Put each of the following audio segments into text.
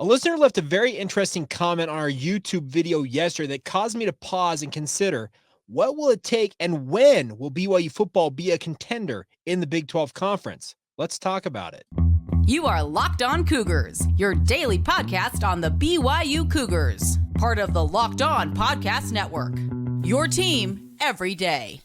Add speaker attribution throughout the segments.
Speaker 1: A listener left a very interesting comment on our YouTube video yesterday that caused me to pause and consider what will it take and when will BYU football be a contender in the Big 12 Conference? Let's talk about it.
Speaker 2: You are Locked On Cougars, your daily podcast on the BYU Cougars, part of the Locked On Podcast Network. Your team every day.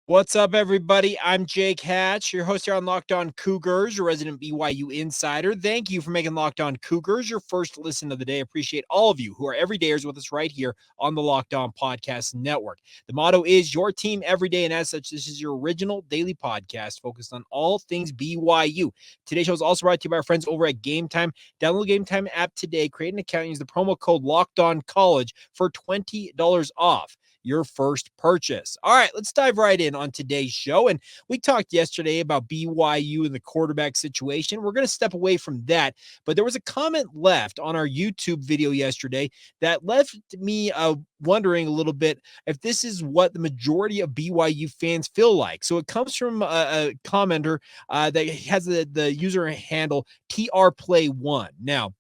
Speaker 1: What's up, everybody? I'm Jake Hatch, your host here on Locked On Cougars, your resident BYU insider. Thank you for making Locked On Cougars your first listen of the day. Appreciate all of you who are everydayers with us right here on the Locked On Podcast Network. The motto is your team every day, and as such, this is your original daily podcast focused on all things BYU. Today's show is also brought to you by our friends over at Game Time. Download the Game Time app today, create an account, and use the promo code LOCKEDONCollege for $20 off your first purchase. All right, let's dive right in on today's show. And we talked yesterday about BYU and the quarterback situation. We're going to step away from that, but there was a comment left on our YouTube video yesterday that left me wondering a little bit if this is what the majority of BYU fans feel like. So it comes from a commenter that has the user handle TRPlay1. Now,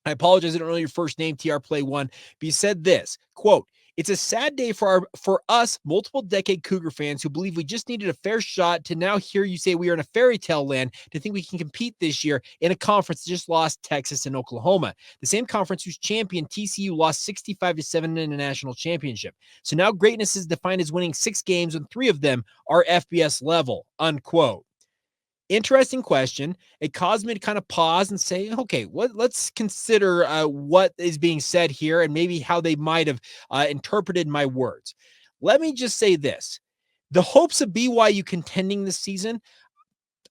Speaker 1: I apologize, I don't know your first name, TRPlay1, but you said this, quote, "It's a sad day for us multiple decade Cougar fans who believe we just needed a fair shot to now hear you say we are in a fairy tale land to think we can compete this year in a conference that just lost Texas and Oklahoma. The same conference whose champion TCU lost 65-7 in a national championship. So now greatness is defined as winning 6 games and 3 of them are FBS level," unquote. Interesting question. It caused me to kind of pause and say, okay, let's consider what is being said here and maybe how they might have interpreted my words. Let me just say this. The hopes of BYU contending this season,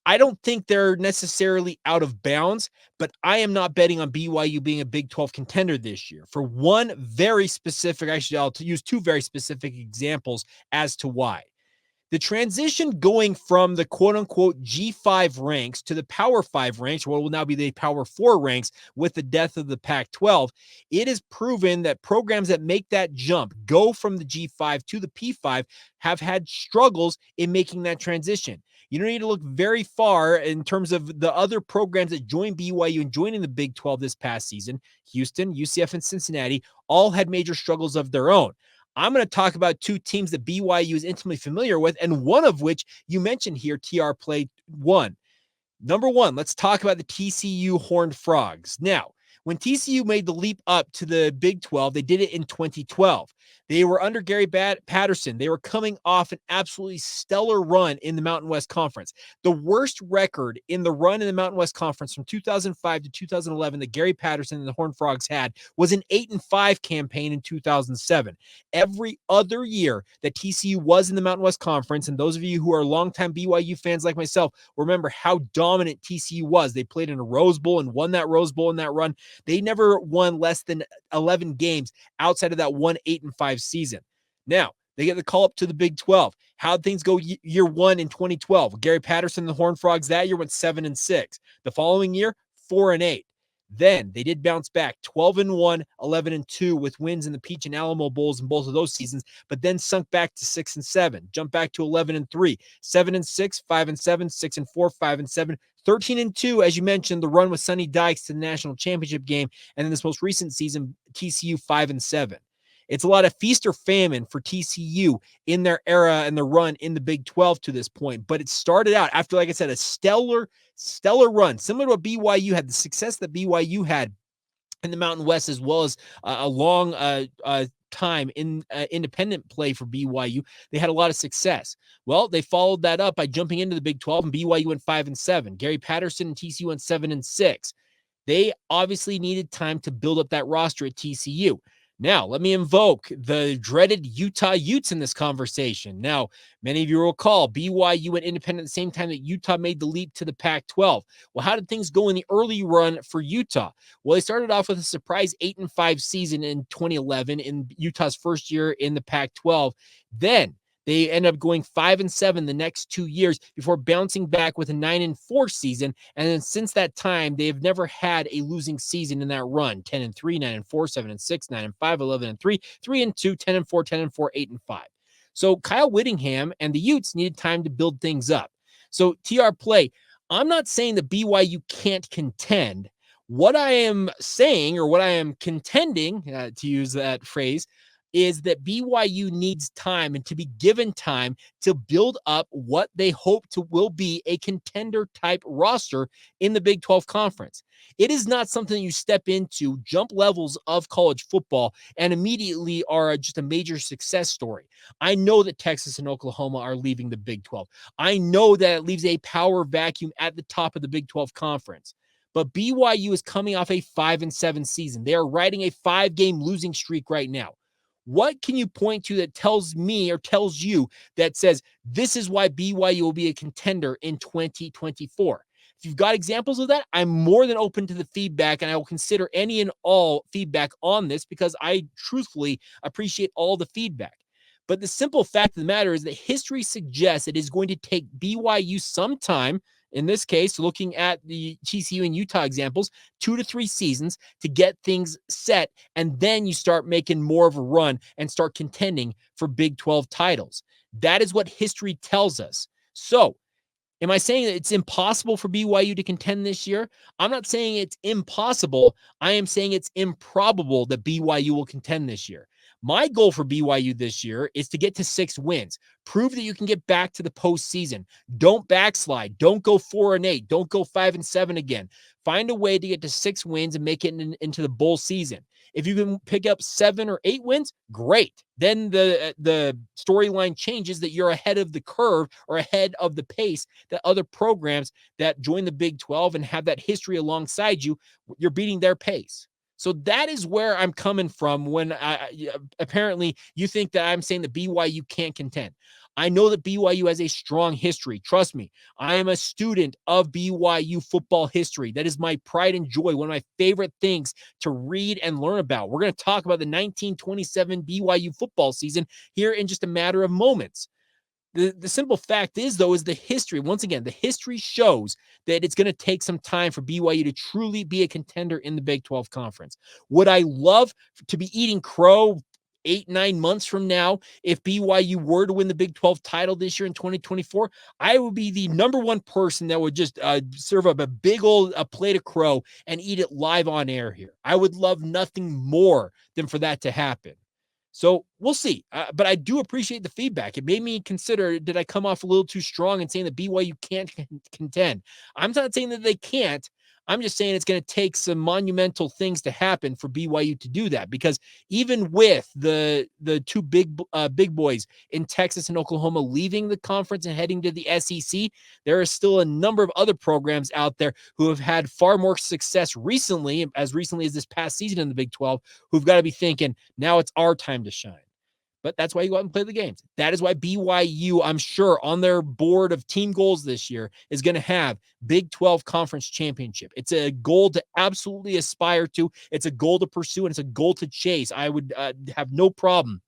Speaker 1: I don't think they're necessarily out of bounds, but I am not betting on BYU being a Big 12 contender this year for one very specific, actually, I'll use 2 very specific examples as to why. The transition going from the quote-unquote G5 ranks to the Power 5 ranks, what will now be the Power 4 ranks with the death of the Pac-12, it is proven that programs that make that jump, go from the G5 to the P5, have had struggles in making that transition. You don't need to look very far in terms of the other programs that joined BYU and joining the Big 12 this past season. Houston, UCF, and Cincinnati all had major struggles of their own. I'm going to talk about 2 teams that BYU is intimately familiar with, and one of which you mentioned here, TRPlay1. Number 1, let's talk about the TCU Horned Frogs. Now, when TCU made the leap up to the Big 12, they did it in 2012. They were under Gary Patterson. They were coming off an absolutely stellar run in the Mountain West Conference. The worst record in the run in the Mountain West Conference from 2005 to 2011 that Gary Patterson and the Horned Frogs had was an 8-5 campaign in 2007. Every other year that TCU was in the Mountain West Conference, and those of you who are longtime BYU fans like myself remember how dominant TCU was. They played in a Rose Bowl and won that Rose Bowl in that run. They never won less than 11 games outside of that one 8-5 season. Now, they get the call up to the Big 12. How'd things go year 1 in 2012? Gary Patterson and the Horned Frogs that year went 7-6. The following year, 4-8. Then they did bounce back 12-1, 11-2 with wins in the Peach and Alamo Bowls in both of those seasons, but then sunk back to 6-7, jumped back to 11-3, 7-6, 5-7, 6-4, 5-7, 13-2, as you mentioned, the run with Sonny Dykes to the national championship game, and then this most recent season, TCU 5-7. It's a lot of feast or famine for TCU in their era and the run in the Big 12 to this point. But it started out after, like I said, a stellar run, similar to what BYU had, the success that BYU had in the Mountain West, as well as a long time in independent play for BYU. They had a lot of success. Well, they followed that up by jumping into the Big 12, and BYU went 5-7. Gary Patterson and TCU went 7-6. They obviously needed time to build up that roster at TCU. Now, let me invoke the dreaded Utah Utes in this conversation. Now, many of you will recall BYU went independent at the same time that Utah made the leap to the Pac-12. Well, how did things go in the early run for Utah? Well, they started off with a surprise 8-5 season in 2011 in Utah's first year in the Pac-12. Then They end up going 5-7 the next 2 years before bouncing back with a 9-4 season. And then since that time, they have never had a losing season in that run. 10-3, 9-4, 7-6, 9-5, 11-3, 3-2, 10-4, 10-4, 8-5. So Kyle Whittingham and the Utes needed time to build things up. So TR play, I'm not saying that BYU can't contend. What I am saying, or what I am contending, to use that phrase, is that BYU needs time and to be given time to build up what they hope to will be a contender type roster in the Big 12 Conference. It is not something you step into, jump levels of college football, and immediately are just a major success story. I know that Texas and Oklahoma are leaving the Big 12. I know that it leaves a power vacuum at the top of the Big 12 Conference. But BYU is coming off a 5-7 season. They are riding a 5-game losing streak right now. What can you point to that tells me or tells you that says this is why BYU will be a contender in 2024? If you've got examples of that, I'm more than open to the feedback, and I will consider any and all feedback on this because I truthfully appreciate all the feedback. But the simple fact of the matter is that history suggests it is going to take BYU some time, in this case, looking at the TCU and Utah examples, 2 to 3 seasons to get things set. And then you start making more of a run and start contending for Big 12 titles. That is what history tells us. So, am I saying that it's impossible for BYU to contend this year? I'm not saying it's impossible. I am saying it's improbable that BYU will contend this year. My goal for BYU this year is to get to 6 wins. Prove that you can get back to the postseason. Don't backslide. Don't go 4-8. Don't go 5-7 again. Find a way to get to 6 wins and make it into the bowl season. If you can pick up 7 or 8 wins, great. Then the storyline changes that you're ahead of the curve or ahead of the pace that other programs that join the Big 12 and have that history alongside you, you're beating their pace. So that is where I'm coming from when apparently you think that I'm saying that BYU can't contend. I know that BYU has a strong history. Trust me, I am a student of BYU football history. That is my pride and joy, one of my favorite things to read and learn about. We're going to talk about the 1927 BYU football season here in just a matter of moments. The simple fact is, though, is the history. Once again, the history shows that it's going to take some time for BYU to truly be a contender in the Big 12 Conference. Would I love to be eating crow 8-9 months from now if BYU were to win the Big 12 title this year in 2024? I would be the number one person that would just serve up a big old plate of crow and eat it live on air here. I would love nothing more than for that to happen. So we'll see. But I do appreciate the feedback. It made me consider, did I come off a little too strong in saying that BYU can't contend? I'm not saying that they can't. I'm just saying it's going to take some monumental things to happen for BYU to do that, because even with the two big boys in Texas and Oklahoma leaving the conference and heading to the SEC, there are still a number of other programs out there who have had far more success recently as this past season in the Big 12, who've got to be thinking, now it's our time to shine. But that's why you go out and play the games. That is why BYU, I'm sure, on their board of team goals this year is going to have Big 12 Conference Championship. It's a goal to absolutely aspire to. It's a goal to pursue, and it's a goal to chase. I would have no problem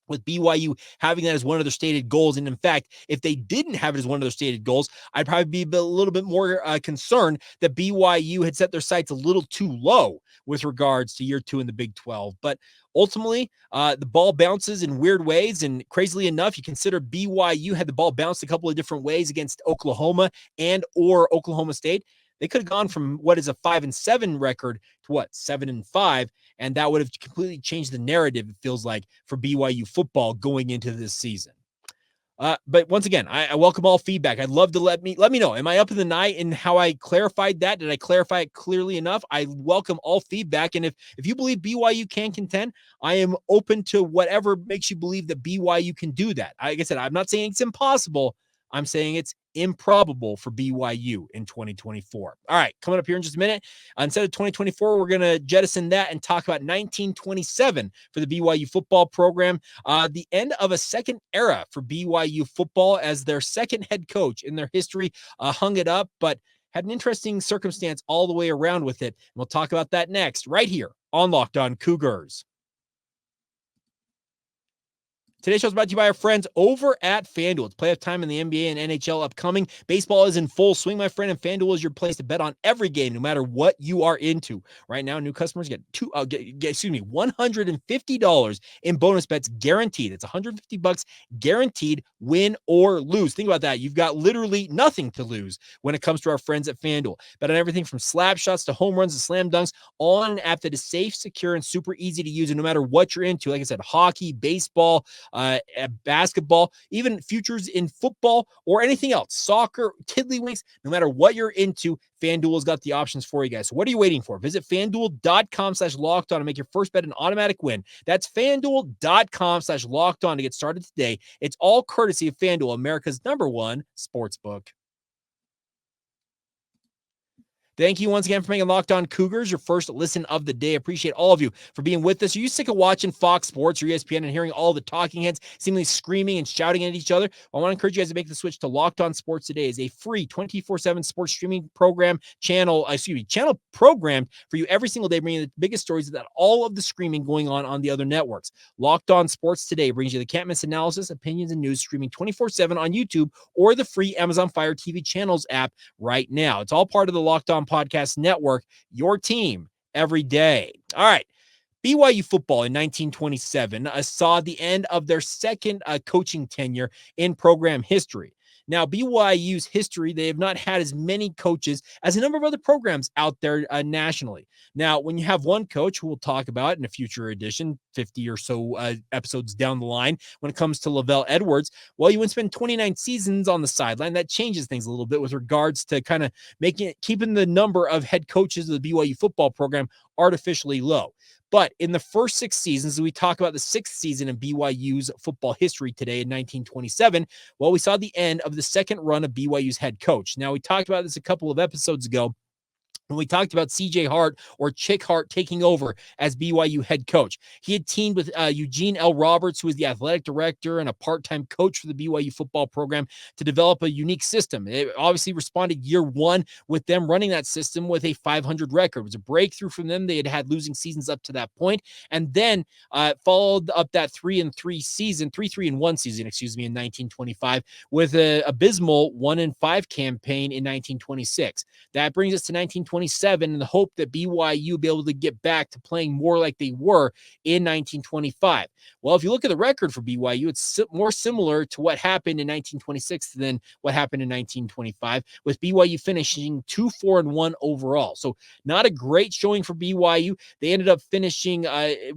Speaker 1: with BYU having that as one of their stated goals. And in fact, if they didn't have it as one of their stated goals, I'd probably be a little bit more concerned that BYU had set their sights a little too low with regards to year 2 in the Big 12. But ultimately, the ball bounces in weird ways. And crazily enough, you consider BYU had the ball bounced a couple of different ways against Oklahoma and or Oklahoma State. They could have gone from what is a 5-7 record to 7-5. And that would have completely changed the narrative, it feels like, for BYU football going into this season. But once again, I welcome all feedback. I'd love to let me know. Am I up in the night in how I clarified that? Did I clarify it clearly enough? I welcome all feedback. And if you believe BYU can contend, I am open to whatever makes you believe that BYU can do that. Like I said, I'm not saying it's impossible. I'm saying it's improbable for BYU in 2024. All right, coming up here in just a minute. Instead of 2024, we're going to jettison that and talk about 1927 for the BYU football program. The end of a second era for BYU football as their second head coach in their history hung it up, but had an interesting circumstance all the way around with it. And we'll talk about that next, right here on Locked On Cougars. Today's show is brought to you by our friends over at FanDuel. It's playoff time in the NBA and NHL upcoming. Baseball is in full swing, my friend, and FanDuel is your place to bet on every game, no matter what you are into. Right now, new customers get $150 in bonus bets guaranteed. It's $150 guaranteed, win or lose. Think about that. You've got literally nothing to lose when it comes to our friends at FanDuel. Bet on everything from slap shots to home runs to slam dunks, all on an app that is safe, secure, and super easy to use. And no matter what you're into, like I said, hockey, baseball, basketball, even futures in football or anything else, soccer, tiddlywinks, no matter what you're into, FanDuel has got the options for you guys. So what are you waiting for? Visit FanDuel.com/lockedon and make your first bet an automatic win. That's FanDuel.com/lockedon to get started today. It's all courtesy of FanDuel, America's #1 sportsbook. Thank you once again for making Locked On Cougars your first listen of the day. Appreciate all of you for being with us. Are you sick of watching Fox Sports or ESPN and hearing all the talking heads seemingly screaming and shouting at each other? Well, I want to encourage you guys to make the switch to Locked On Sports today. It's a free 24/7 sports streaming channel programmed for you every single day, bringing the biggest stories without all of the screaming going on the other networks. Locked On Sports today brings you the can't miss analysis, opinions, and news streaming 24/7 on YouTube or the free Amazon Fire TV channels app right now. It's all part of the Locked On Podcast Network, your team every day. All right. BYU Football in 1927 saw the end of their second coaching tenure in program history. Now, BYU's history, they have not had as many coaches as a number of other programs out there nationally. Now, when you have one coach who we'll talk about in a future edition, 50 or so episodes down the line, when it comes to Lavelle Edwards, well, you would spend 29 seasons on the sideline. That changes things a little bit with regards to kind of keeping the number of head coaches of the BYU football program artificially low. But in the first 6 seasons, we talk about the 6th season in BYU's football history today in 1927. Well, we saw the end of the second run of BYU's head coach. Now, we talked about this a couple of episodes ago when we talked about CJ Hart or Chic Hart taking over as BYU head coach. He had teamed with Eugene L. Roberts, who was the athletic director and a part-time coach for the BYU football program, to develop a unique system. It obviously responded year one with them running that system with a 500 record. It was a breakthrough from them. They had had losing seasons up to that point, and then followed up that 3-1 season, in 1925, with an abysmal 1-5 campaign in 1926. That brings us to 1927 and the hope that BYU will be able to get back to playing more like they were in 1925. Well, if you look at the record for BYU, it's more similar to what happened in 1926 than what happened in 1925, with BYU finishing 2-4-1 overall. So not a great showing for BYU. They ended up finishing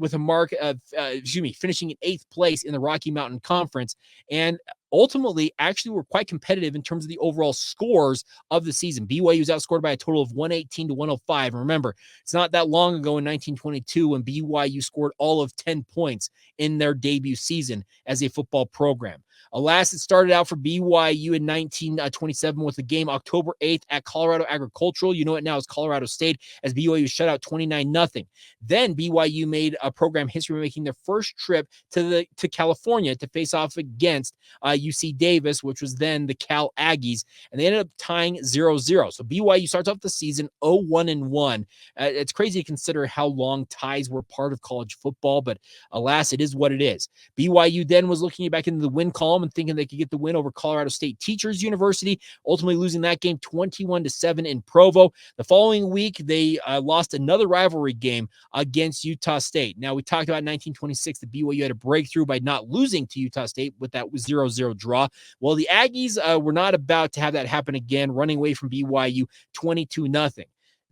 Speaker 1: with a mark of, finishing in 8th place in the Rocky Mountain Conference, and ultimately actually were quite competitive in terms of the overall scores of the season. BYU was outscored by a total of 118-105. And remember, it's not that long ago in 1922 when BYU scored all of 10 points in their debut season as a football program. Alas, it started out for BYU in 1927 with a game October 8th at Colorado Agricultural. You know it now as Colorado State, as BYU shut out 29-0. Then BYU made a program history, making their first trip to California to face off against UC Davis, which was then the Cal Aggies, and they ended up tying 0-0. So BYU starts off the season 0-1-1. It's crazy to consider how long ties were part of college football, but alas, it is what it is. BYU then was looking back into the win column and thinking they could get the win over Colorado State Teachers University, ultimately losing that game 21-7 in Provo. The following week, they lost another rivalry game against Utah State. Now, we talked about 1926, that BYU had a breakthrough by not losing to Utah State with that 0-0 draw. Well, the Aggies were not about to have that happen again, running away from BYU 22-0.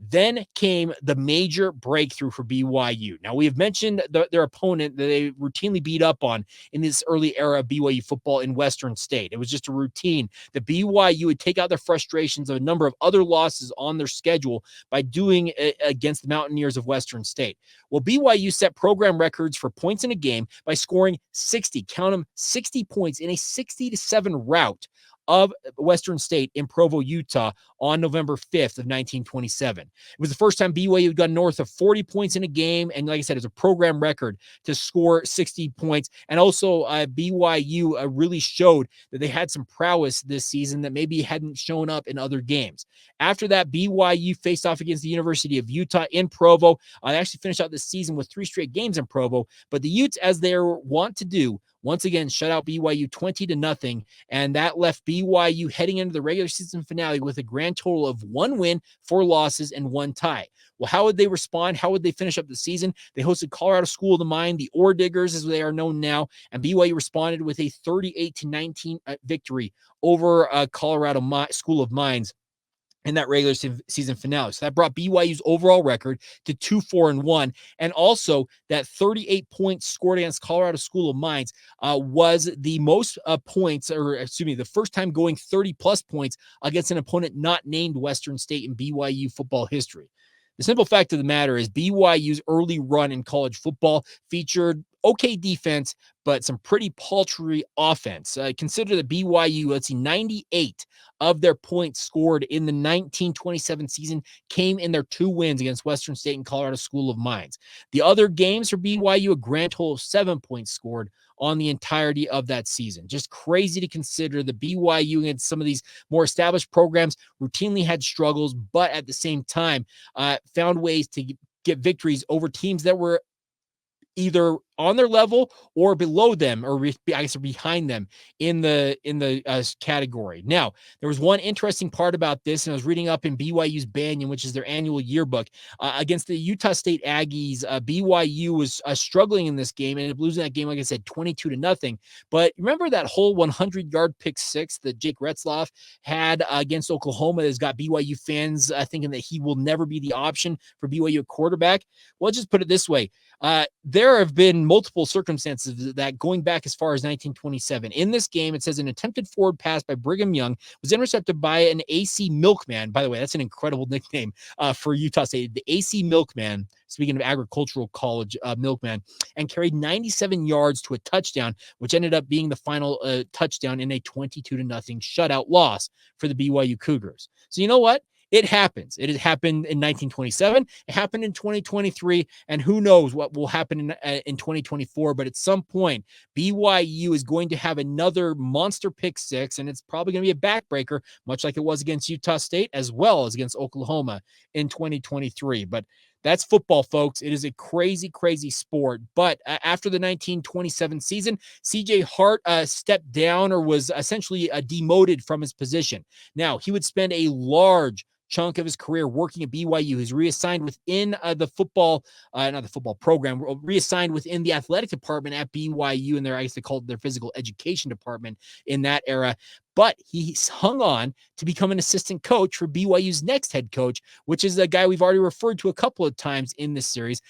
Speaker 1: Then came the major breakthrough for BYU. Now, we have mentioned their opponent that they routinely beat up on in this early era of BYU football in Western State. It was just a routine that BYU would take out their frustrations of a number of other losses on their schedule by doing it against the Mountaineers of Western State. Well, BYU set program records for points in a game by scoring 60 points in a 60-7 rout of Western State in Provo, Utah on November 5th of 1927. It was the first time BYU had gone north of 40 points in a game, and like I said, it's a program record to score 60 points. And also BYU really showed that they had some prowess this season that maybe hadn't shown up in other games. After that, BYU faced off against the University of Utah in Provo. They actually finished out this season with 3 straight games in Provo, but the Utes, as they're wont to do, once again shut out BYU 20-0, and that left BYU heading into the regular season finale with a grand total of 1 win, 4 losses, and 1 tie. Well, how would they respond? How would they finish up the season? They hosted Colorado School of the Mine, the Ore Diggers as they are known now, and BYU responded with a 38-19 victory over Colorado School of Mines in that regular season finale. So that brought BYU's overall record to 2-4-1. And also that 38 points scored against Colorado School of Mines was the most points, or excuse me, the first time going 30 plus points against an opponent not named Western State in BYU football history. The simple fact of the matter is BYU's early run in college football featured okay defense, but some pretty paltry offense. Consider that BYU, 98 of their points scored in the 1927 season came in their 2 wins against Western State and Colorado School of Mines. The other games for BYU, a grand total of 7 points scored on the entirety of that season. Just crazy to consider. The BYU against some of these more established programs routinely had struggles, but at the same time found ways to get victories over teams that were either on their level or below them, or behind them in the category. Now, there was one interesting part about this, and I was reading up in BYU's Banyan, which is their annual yearbook, against the Utah State Aggies. BYU was struggling in this game, and ended up losing that game, like I said, 22-0. But remember that whole 100-yard pick six that Jake Retzloff had against Oklahoma that has got BYU fans thinking that he will never be the option for BYU quarterback? Well, let's just put it this way. There have been multiple circumstances that going back as far as 1927. In this game, it says an attempted forward pass by Brigham Young was intercepted by an AC Milkman. By the way, that's an incredible nickname for Utah State. The AC Milkman, speaking of agricultural college milkman, and carried 97 yards to a touchdown, which ended up being the final touchdown in a 22-0 shutout loss for the BYU Cougars. So you know what? It happens. It has happened in 1927. It happened in 2023, and who knows what will happen in 2024. But at some point, BYU is going to have another monster pick six, and it's probably going to be a backbreaker, much like it was against Utah State as well as against Oklahoma in 2023. But that's football, folks. It is a crazy, crazy sport. But after the 1927 season, CJ Hart stepped down, or was essentially demoted from his position. Now, he would spend a large chunk of his career working at BYU. He's reassigned within the football, not the football program, reassigned within the athletic department at BYU, and I guess they called it their physical education department in that era. But he's hung on to become an assistant coach for BYU's next head coach, which is a guy we've already referred to a couple of times in this series,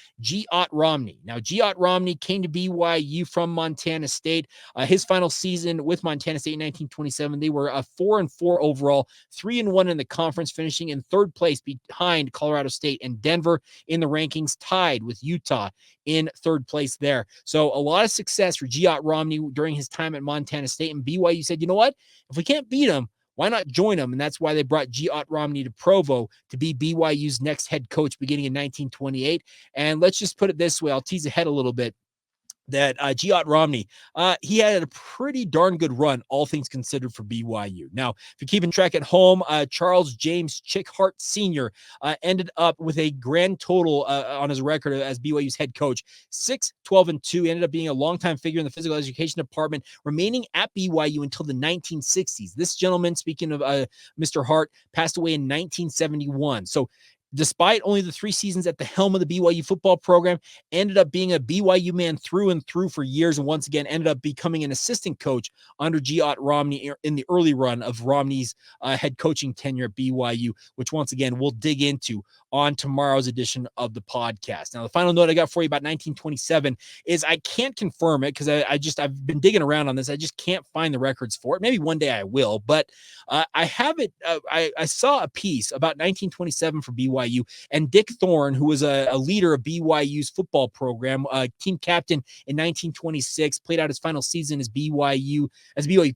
Speaker 1: Ott Romney. Now, Ott Romney came to BYU from Montana State. His final season with Montana State in 1927, they were 4-4 overall, 3-1 in the conference, finishing in 3rd place behind Colorado State and Denver in the rankings, tied with Utah in 3rd place there. So a lot of success for Ott Romney during his time at Montana State, and BYU said, you know what? If we can't beat him, why not join him? And that's why they brought Ott Romney to Provo to be BYU's next head coach beginning in 1928. And let's just put it this way. I'll tease ahead a little bit. That Ott Romney, he had a pretty darn good run, all things considered, for BYU. Now, if you're keeping track at home, Charles James Chic Hart Sr. Ended up with a grand total on his record as BYU's head coach, 6-12-2. Ended up being a longtime figure in the physical education department, remaining at BYU until the 1960s. This gentleman, speaking of Mr. Hart, passed away in 1971. So despite only the 3 seasons at the helm of the BYU football program, ended up being a BYU man through and through for years, and once again ended up becoming an assistant coach under Ott Romney in the early run of Romney's head coaching tenure at BYU, which once again we'll dig into on tomorrow's edition of the podcast. Now, the final note I got for you about 1927 is I can't confirm it because I've been digging around on this. I just can't find the records for it. Maybe one day I will, but I have it. I saw a piece about 1927 for BYU. And Dick Thorne, who was a leader of BYU's football program, team captain in 1926, played out his final season as BYU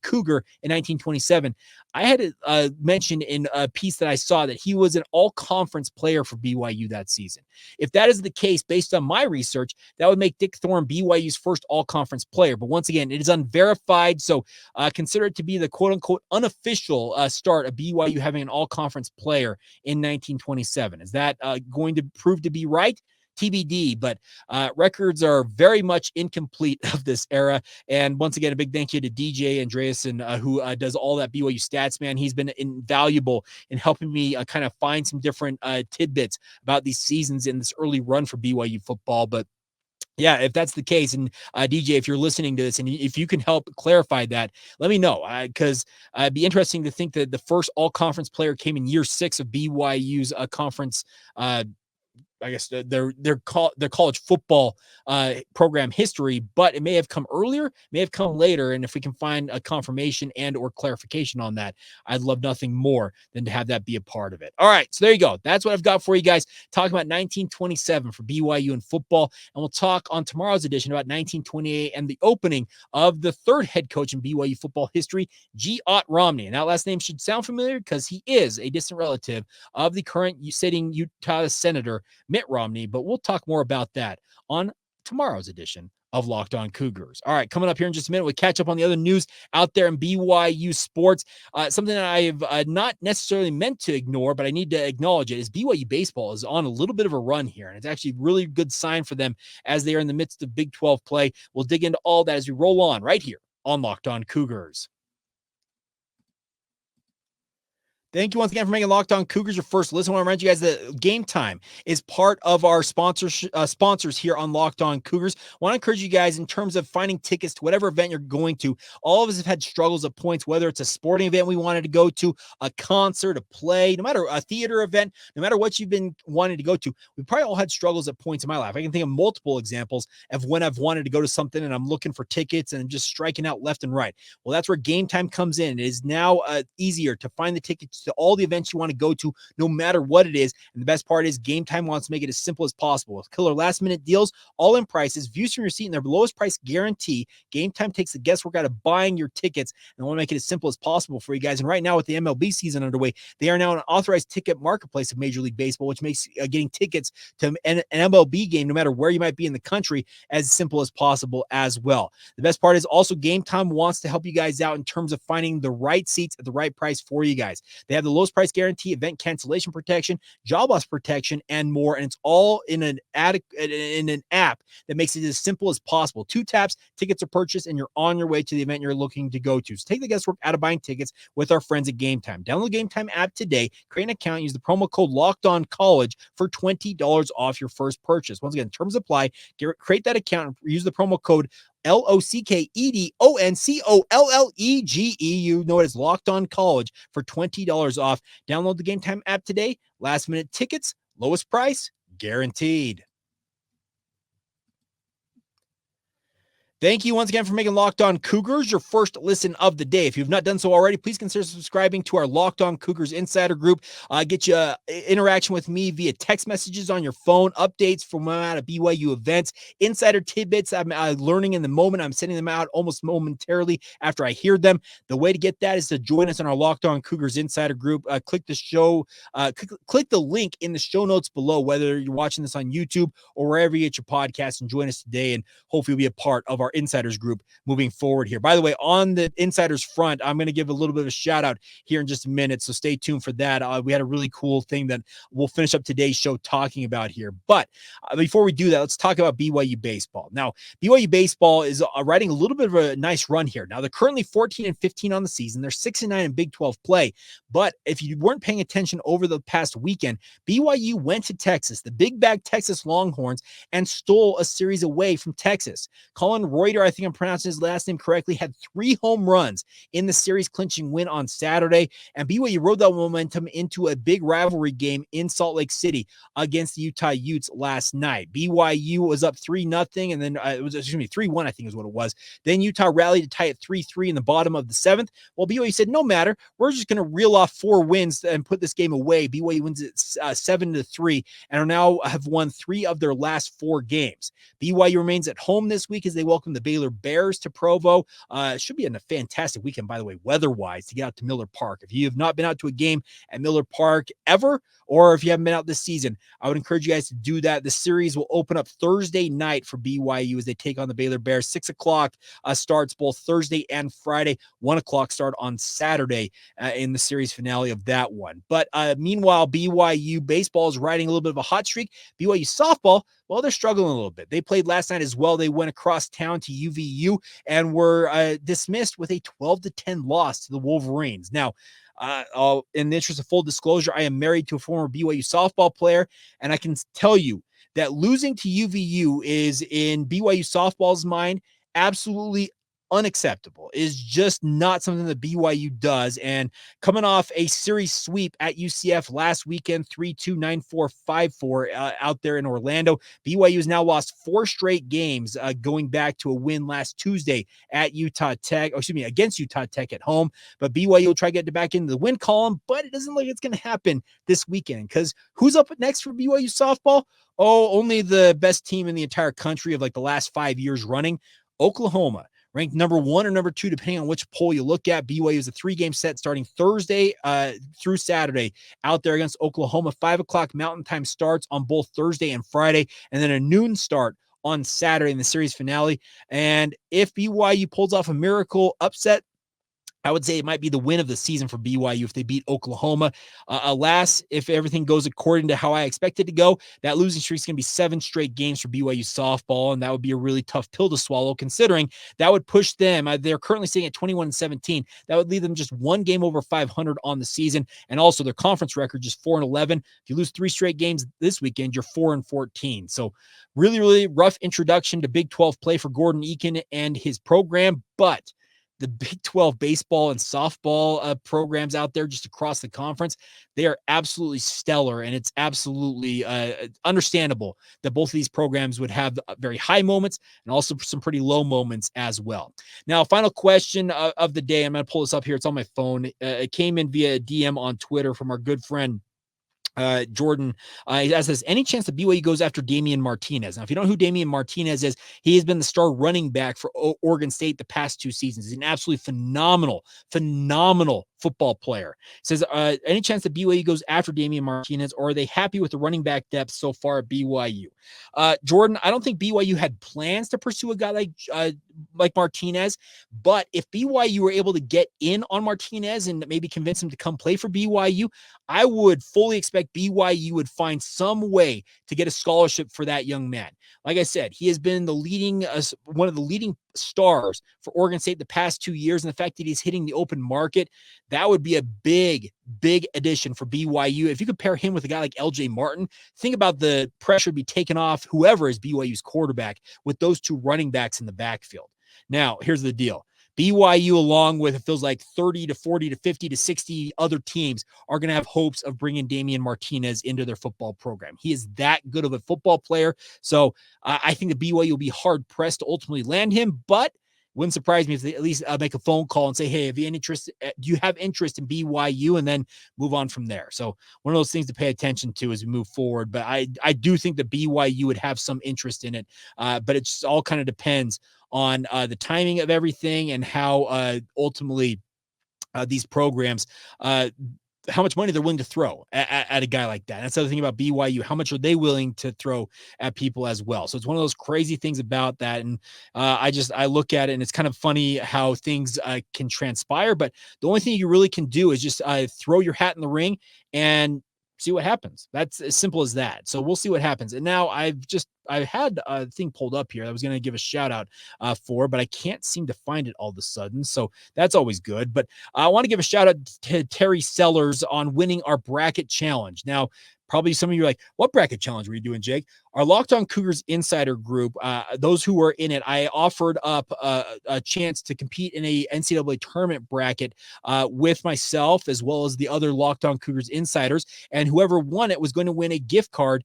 Speaker 1: Cougar in 1927. I had mentioned in a piece that I saw that he was an all-conference player for BYU that season. If that is the case, based on my research, that would make Dick Thorne BYU's first all-conference player. But once again, it is unverified, so consider it to be the quote-unquote unofficial start of BYU having an all-conference player in 1927. Is that going to prove to be right? TBD, but records are very much incomplete of this era. And once again, a big thank you to DJ Andreasen, who does all that BYU stats, man. He's been invaluable in helping me kind of find some different tidbits about these seasons in this early run for BYU football. But yeah, if that's the case, and DJ, if you're listening to this, and if you can help clarify that, let me know, because it'd be interesting to think that the first all-conference player came in year 6 of BYU's conference I guess their college football program history, but it may have come earlier, may have come later. And if we can find a confirmation and or clarification on that, I'd love nothing more than to have that be a part of it. All right, so there you go. That's what I've got for you guys. Talking about 1927 for BYU in football, and we'll talk on tomorrow's edition about 1928 and the opening of the third head coach in BYU football history, Ott Romney. And that last name should sound familiar because he is a distant relative of the current sitting Utah Senator Mitt Romney, but we'll talk more about that on tomorrow's edition of Locked On Cougars. All right, coming up here in just a minute, we'll catch up on the other news out there in BYU sports. Something that I've not necessarily meant to ignore, but I need to acknowledge it, is BYU Baseball is on a little bit of a run here, and it's actually a really good sign for them as they are in the midst of Big 12 play. We'll dig into all that as we roll on right here on Locked On Cougars. Thank you once again for making Locked On Cougars your first listen. I want to remind you guys that Game Time is part of our sponsors here on Locked On Cougars. I want to encourage you guys in terms of finding tickets to whatever event you're going to. All of us have had struggles at points, whether it's a sporting event we wanted to go to, a concert, a play, no matter a theater event, no matter what you've been wanting to go to. We probably all had struggles at points in my life. I can think of multiple examples of when I've wanted to go to something and I'm looking for tickets and I'm just striking out left and right. Well, that's where Game Time comes in. It is now easier to find the tickets to all the events you want to go to, no matter what it is. And the best part is Game Time wants to make it as simple as possible. With killer last minute deals, all in prices, views from your seat, and their lowest price guarantee. Game Time takes the guesswork out of buying your tickets, and they want to make it as simple as possible for you guys. And right now with the MLB season underway, they are now an authorized ticket marketplace of Major League Baseball, which makes getting tickets to an MLB game, no matter where you might be in the country, as simple as possible as well. The best part is also Game Time wants to help you guys out in terms of finding the right seats at the right price for you guys. They have the lowest price guarantee, event cancellation protection, job loss protection, and more. And it's all in an app that makes it as simple as possible. 2 taps, tickets are purchased, and you're on your way to the event you're looking to go to. So take the guesswork out of buying tickets with our friends at Game Time. Download the Game Time app today, create an account, use the promo code LOCKEDONCollege for $20 off your first purchase. Once again, terms apply. Create that account and use the promo code LOCKEDONCOLLEGE. You know it is Locked On College for $20 off. Download the Game Time app today. Last minute tickets, lowest price, guaranteed. Thank you once again for making Locked On Cougars your first listen of the day. If you've not done so already, please consider subscribing to our Locked On Cougars Insider Group. Get you interaction with me via text messages on your phone, updates from when I'm at BYU events, insider tidbits I'm learning in the moment. I'm sending them out almost momentarily after I hear them. The way to get that is to join us on our Locked On Cougars Insider Group. Click the link in the show notes below, whether you're watching this on YouTube or wherever you get your podcast, and join us today, and hopefully be a part of our Insiders group moving forward here. By the way, on the Insiders front, I'm going to give a little bit of a shout out here in just a minute, so stay tuned for that. We had a really cool thing that we'll finish up today's show talking about here. But before we do that, let's talk about BYU Baseball. Now, BYU Baseball is riding a little bit of a nice run here. Now, they're currently 14-15 on the season. They're 6-9 in Big 12 play. But if you weren't paying attention over the past weekend, BYU went to Texas, the Big Bag Texas Longhorns, and stole a series away from Texas. Colin Reuter, I think I'm pronouncing his last name correctly, had 3 home runs in the series clinching win on Saturday, and BYU rode that momentum into a big rivalry game in Salt Lake City against the Utah Utes last night. BYU was up 3-0, and then it was 3-1, I think is what it was. Then Utah rallied to tie it 3-3 in the bottom of the 7th. Well, BYU said, no matter, we're just going to reel off 4 wins and put this game away. BYU wins it 7-3 and are now have won 3 of their last 4 games. BYU remains at home this week as they welcome the Baylor Bears to Provo. Should be a fantastic weekend, by the way, weather-wise, to get out to Miller Park. If you have not been out to a game at Miller Park ever, or if you haven't been out this season, I would encourage you guys to do that. The series will open up Thursday night for BYU as they take on the Baylor Bears. 6 o'clock starts both Thursday and Friday. 1 o'clock start on Saturday in the series finale of that one. But meanwhile, BYU Baseball is riding a little bit of a hot streak. BYU Softball Well, they're struggling a little bit. They played last night as well. They went across town to UVU and were dismissed with a 12-10 loss to the Wolverines. Now, in the interest of full disclosure, I am married to a former BYU softball player, and I can tell you that losing to UVU is, in BYU softball's mind, absolutely unacceptable. It is just not something that BYU does. And coming off a series sweep at UCF last weekend, 3-2, 9-4, 5-4 out there in Orlando, BYU has now lost 4 straight games, going back to a win last Tuesday at against Utah Tech at home. But BYU will try to get back into the win column, but it doesn't look like it's going to happen this weekend, because who's up next for BYU softball? Oh, only the best team in the entire country of like the last 5 years running, Oklahoma. Ranked number 1 or number 2, depending on which poll you look at. BYU is a 3-game set starting Thursday through Saturday out there against Oklahoma. 5 o'clock Mountain Time starts on both Thursday and Friday, and then a noon start on Saturday in the series finale. And if BYU pulls off a miracle upset, I would say it might be the win of the season for BYU if they beat Oklahoma. Alas, if everything goes according to how I expect it to go, that losing streak is going to be 7 straight games for BYU softball, and that would be a really tough pill to swallow, considering that would push them. They're currently sitting at 21-17. That would leave them just 1 game over 500 on the season, and also their conference record just 4-11. If you lose 3 straight games this weekend, you're 4-14. So really, really rough introduction to Big 12 play for Gordon Eakin and his program, but the Big 12 baseball and softball programs out there just across the conference, they are absolutely stellar, and it's absolutely understandable that both of these programs would have very high moments and also some pretty low moments as well. Now, final question of the day. I'm going to pull this up here. It's on my phone. It came in via DM on Twitter from our good friend Jordan. He asks this: any chance that BYU goes after Damien Martinez? Now, if you don't know who Damien Martinez is, he has been the star running back for Oregon State the past 2 seasons. He's an absolutely phenomenal football player. Says, any chance that BYU goes after Damien Martinez, or are they happy with the running back depth so far at BYU? Jordan, I don't think BYU had plans to pursue a guy like Martinez, but if BYU were able to get in on Martinez and maybe convince him to come play for BYU, I would fully expect BYU would find some way to get a scholarship for that young man. Like I said, he has been one of the leading stars for Oregon State the past 2 years, and the fact that he's hitting the open market, that would be a big addition for BYU. If you compare him with a guy like LJ Martin, think about the pressure to be taken off whoever is BYU's quarterback with those 2 running backs in the backfield. Now, here's the deal. BYU, along with, it feels like 30 to 40 to 50 to 60 other teams, are going to have hopes of bringing Damien Martinez into their football program. He is that good of a football player. So I think the BYU will be hard pressed to ultimately land him, but wouldn't surprise me if they at least make a phone call and say, hey, do you have interest in BYU, and then move on from there. So one of those things to pay attention to as we move forward. But I do think that BYU would have some interest in it, but it just all kind of depends on the timing of everything and how ultimately these programs, how much money they're willing to throw at a guy like that. That's the other thing about BYU. How much are they willing to throw at people as well? So it's one of those crazy things about that. And I look at it, and it's kind of funny how things can transpire. But the only thing you really can do is just throw your hat in the ring and see what happens. That's as simple as that. So we'll see what happens. And now I had a thing pulled up here that I was going to give a shout out for, but I can't seem to find it all of a sudden. So that's always good. But I want to give a shout out to Terry Sellers on winning our bracket challenge. Now, probably some of you are like, what bracket challenge were you doing, Jake? Our Locked On Cougars Insider Group, those who were in it, I offered up a chance to compete in a NCAA tournament bracket with myself as well as the other Locked On Cougars Insiders, and whoever won it was going to win a gift card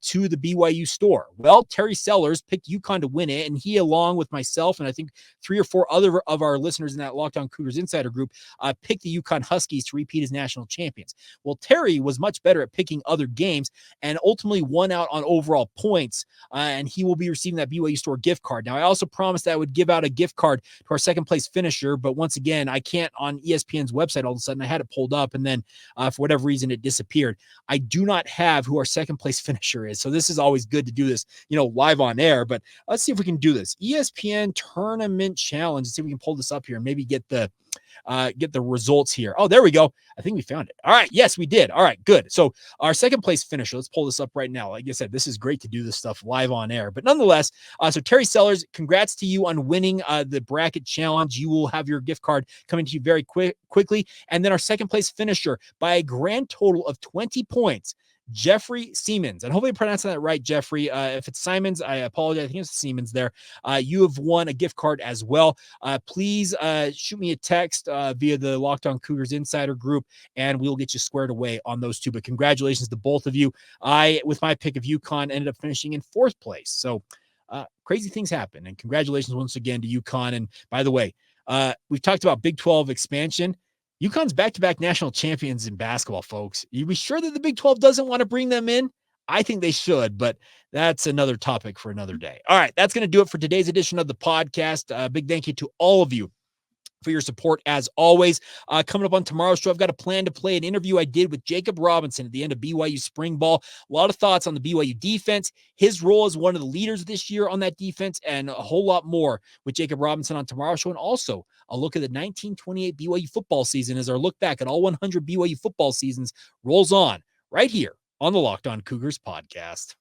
Speaker 1: to the BYU store. Well, Terry Sellers picked UConn to win it, and he, along with myself and I think 3 or 4 other of our listeners in that Locked On Cougars Insider Group, picked the UConn Huskies to repeat as national champions. Well, Terry was much better at picking other games and ultimately won out on overall points, and he will be receiving that BYU store gift card. Now, I also promised that I would give out a gift card to our second place finisher, but once again, I can't on ESPN's website all of a sudden. I had it pulled up, and then for whatever reason, it disappeared. I do not have who our second place finisher is, so this is always good to do this live on air, but let's see if we can do this. ESPN Tournament Challenge. Let's see if we can pull this up here and maybe get the results here. Oh, there we go. I think we found it. All right. Yes, we did. All right, good. So our second place finisher, let's pull this up right now. Like I said, this is great to do this stuff live on air, but nonetheless, so Terry Sellers, congrats to you on winning the bracket challenge. You will have your gift card coming to you very quickly. And then our second place finisher by a grand total of 20 points, Jeffrey Siemens, and hopefully I'm pronouncing that right, Jeffrey. If it's Simons, I apologize. I think it's Siemens there. You have won a gift card as well. Please shoot me a text via the Locked On Cougars Insider group, and we'll get you squared away on those two. But congratulations to both of you. I, with my pick of UConn, ended up finishing in 4th place. So crazy things happen, and congratulations once again to UConn. And by the way, we've talked about Big 12 expansion. UConn's back-to-back national champions in basketball, folks. You be sure that the Big 12 doesn't want to bring them in? I think they should, but that's another topic for another day. All right, that's going to do it for today's edition of the podcast. Big thank you to all of you for your support as always. Coming up on tomorrow's show, I've got a plan to play an interview I did with Jacob Robinson at the end of BYU spring ball. A lot of thoughts on the BYU defense, his role as one of the leaders this year on that defense, and a whole lot more with Jacob Robinson on tomorrow's show. And also a look at the 1928 BYU football season as our look back at all 100 BYU football seasons rolls on right here on the Locked On Cougars podcast.